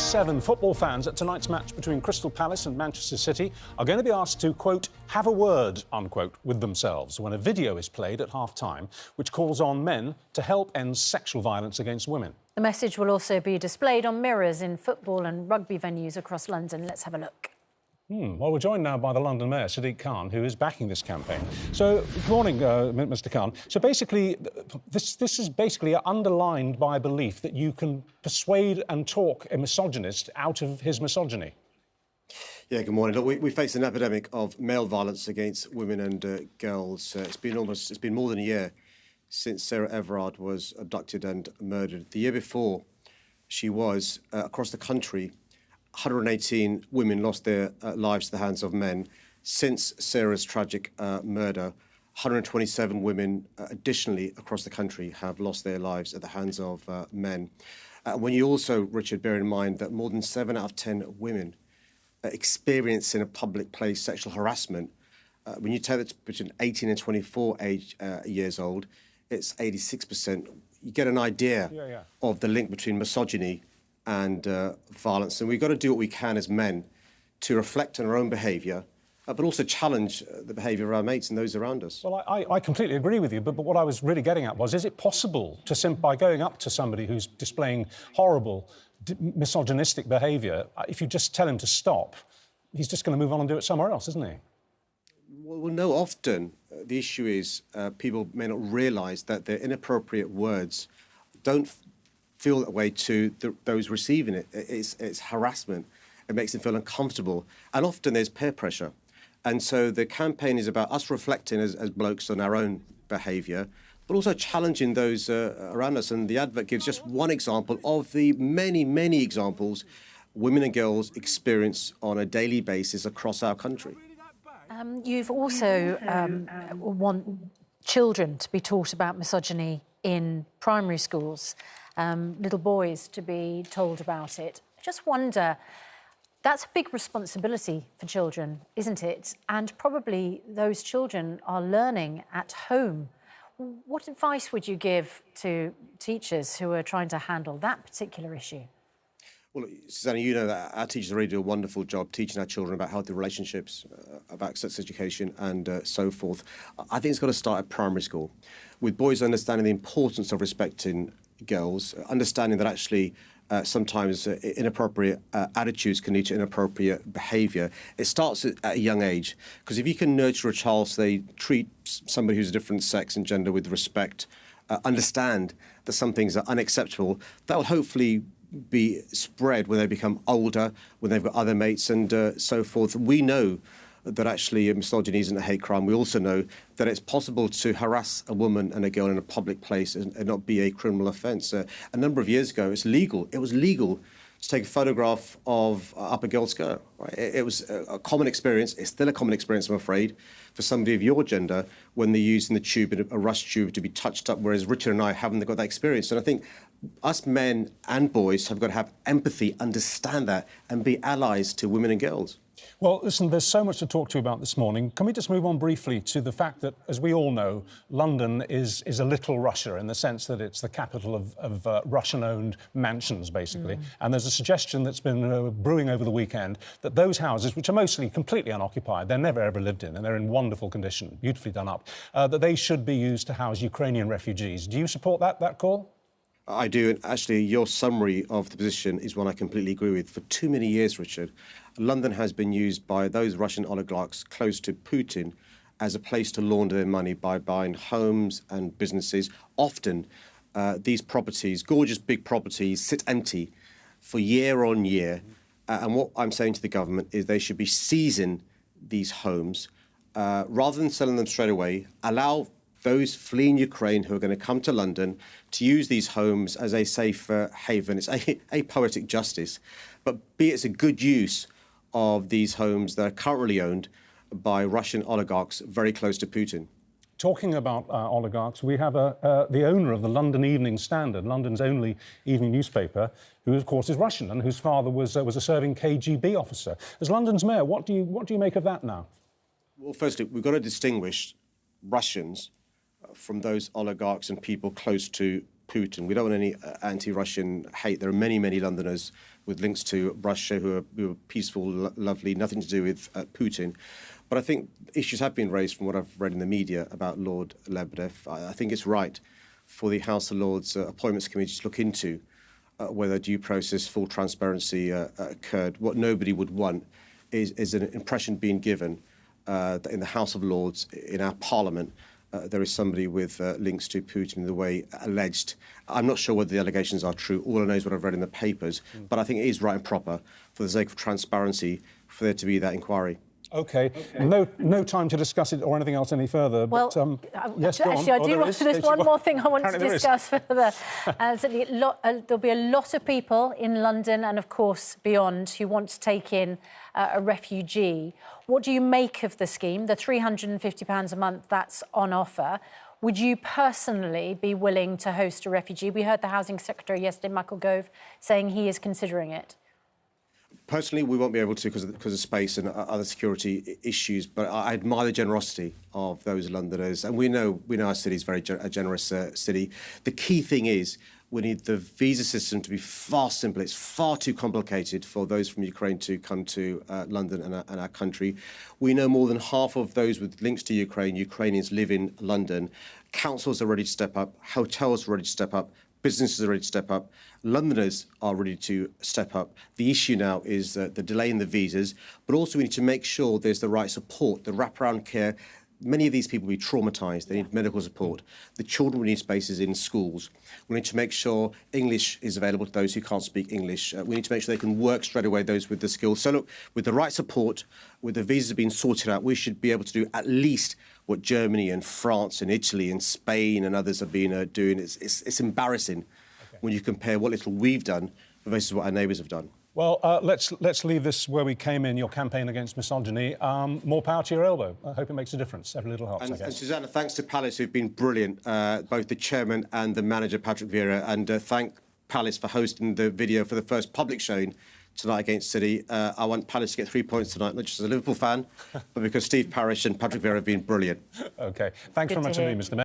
7 football fans at tonight's match between Crystal Palace and Manchester City are going to be asked to, quote, have a word, unquote, with themselves when a video is played at half-time which calls on men to help end sexual violence against women. The message will also be displayed on mirrors in football and rugby venues across London. Let's have a look. Well, we're joined now by the London Mayor, Sadiq, who is backing this campaign. So, good morning, Mr Khan. So, basically, this is basically underlined by a belief that you can persuade and talk a misogynist out of his misogyny. Yeah, good morning. Look, we face an epidemic of male violence against women and girls. It's been more than a year since Sarah Everard was abducted and murdered. The year before she was, across the country, 118 women lost their lives to the hands of men. Since Sarah's tragic murder, 127 women additionally across the country have lost their lives at the hands of men. When you also, Richard, bear in mind that more than 7 out of 10 women experience in a public place sexual harassment, when you take that between 18 and 24 years old, it's 86%. You get an idea of the link between misogyny and violence. And we've got to do what we can as men to reflect on our own behaviour, but also challenge the behaviour of our mates and those around us. Well, I completely agree with you, but what I was really getting at was, is it possible to, by going up to somebody who's displaying horrible, misogynistic behaviour, if you just tell him to stop, he's just going to move on and do it somewhere else, isn't he? Well, no, often the issue is people may not realise that their inappropriate words don't feel that way to those receiving it. It's harassment. It makes them feel uncomfortable. And often there's peer pressure. And so the campaign is about us reflecting as blokes on our own behaviour, but also challenging those around us. And the advert gives just one example of the many, many examples women and girls experience on a daily basis across our country. You've also want children to be taught about misogyny in primary schools. Little boys to be told about it. I just wonder, that's a big responsibility for children, isn't it? And probably those children are learning at home. What advice would you give to teachers who are trying to handle that particular issue? Well, Susanna, you know that our teachers already do a wonderful job teaching our children about healthy relationships, about sex education and so forth. I think it's got to start at primary school, with boys understanding the importance of respecting girls, understanding that actually sometimes inappropriate attitudes can lead to inappropriate behaviour. It starts at a young age, because if you can nurture a child so they treat somebody who's a different sex and gender with respect, understand that some things are unacceptable, that will hopefully be spread when they become older, when they've got other mates and so forth. We know that actually misogyny isn't a hate crime. We also know that it's possible to harass a woman and a girl in a public place and not be a criminal offence. A number of years ago, it was legal to take a photograph of up a girl's skirt. Right? It was a common experience. It's still a common experience, I'm afraid, for somebody of your gender when they're using the tube, a rush tube, to be touched up, whereas Richard and I haven't got that experience. And I think us men and boys have got to have empathy, understand that, and be allies to women and girls. Well, listen, there's so much to talk to you about this morning. Can we just move on briefly to the fact that, as we all know, London is a little Russia in the sense that it's the capital of Russian-owned mansions, basically. And there's a suggestion that's been brewing over the weekend that those houses, which are mostly completely unoccupied, they're never ever lived in, and they're in wonderful condition, beautifully done up, that they should be used to house Ukrainian refugees. Do you support that call? I do, and actually your summary of the position is one I completely agree with. For too many years, Richard, London has been used by those Russian oligarchs close to Putin as a place to launder their money by buying homes and businesses. Often these properties, gorgeous big properties, sit empty for year on year. And what I'm saying to the government is they should be seizing these homes rather than selling them straight away. Allow those fleeing Ukraine who are going to come to London to use these homes as a safe haven. It's a poetic justice, but it's a good use of these homes that are currently owned by Russian oligarchs very close to Putin. Talking about oligarchs, we have the owner of the London Evening Standard, London's only evening newspaper, who, of course, is Russian and whose father was a serving KGB officer. As London's mayor, what do you make of that now? Well, firstly, we've got to distinguish Russians from those oligarchs and people close to Putin. We don't want any anti-Russian hate. There are many, many Londoners with links to Russia who are peaceful, lovely, nothing to do with Putin. But I think issues have been raised from what I've read in the media about Lord Lebedev. I think it's right for the House of Lords Appointments Committee to look into whether due process, full transparency occurred. What nobody would want is an impression being given that in the House of Lords, in our Parliament, there is somebody with links to Putin in the way alleged. I'm not sure whether the allegations are true. All I know is what I've read in the papers. But I think it is right and proper, for the sake of transparency, for there to be that inquiry. OK. No time to discuss it or anything else any further. Well, but, yes, go actually, on. I do want. There's one more thing I want to discuss further. There'll be a lot of people in London and, of course, beyond who want to take in a refugee. What do you make of the scheme, the £350 a month that's on offer? Would you personally be willing to host a refugee? We heard the Housing Secretary yesterday, Michael Gove, saying he is considering it. Personally, we won't be able to because of space and other security issues, but I admire the generosity of those Londoners. And we know our city is a generous city. The key thing is we need the visa system to be far simpler. It's far too complicated for those from Ukraine to come to London and our country. We know more than half of those with links to Ukraine, Ukrainians live in London. Councils are ready to step up. Hotels are ready to step up. Businesses are ready to step up. Londoners are ready to step up. The issue now is the delay in the visas, but also we need to make sure there's the right support, the wraparound care. Many of these people will be traumatised. They need medical support. The children will need spaces in schools. We need to make sure English is available to those who can't speak English. We need to make sure they can work straight away, those with the skills. So, look, with the right support, with the visas being sorted out, we should be able to do at least what Germany and France and Italy and Spain and others have been doing. It's embarrassing when you compare what little we've done versus what our neighbours have done. Well, let's leave this where we came in, your campaign against misogyny. More power to your elbow. I hope it makes a difference. Every little helps, I guess. And Susanna, thanks to Palace, who've been brilliant, both the chairman and the manager, Patrick Vieira, and thank Palace for hosting the video for the first public showing tonight against City. I want Palace to get 3 points tonight, not just as a Liverpool fan, but because Steve Parish and Patrick Vieira have been brilliant. OK. Thanks very much indeed, Mr. Mayor.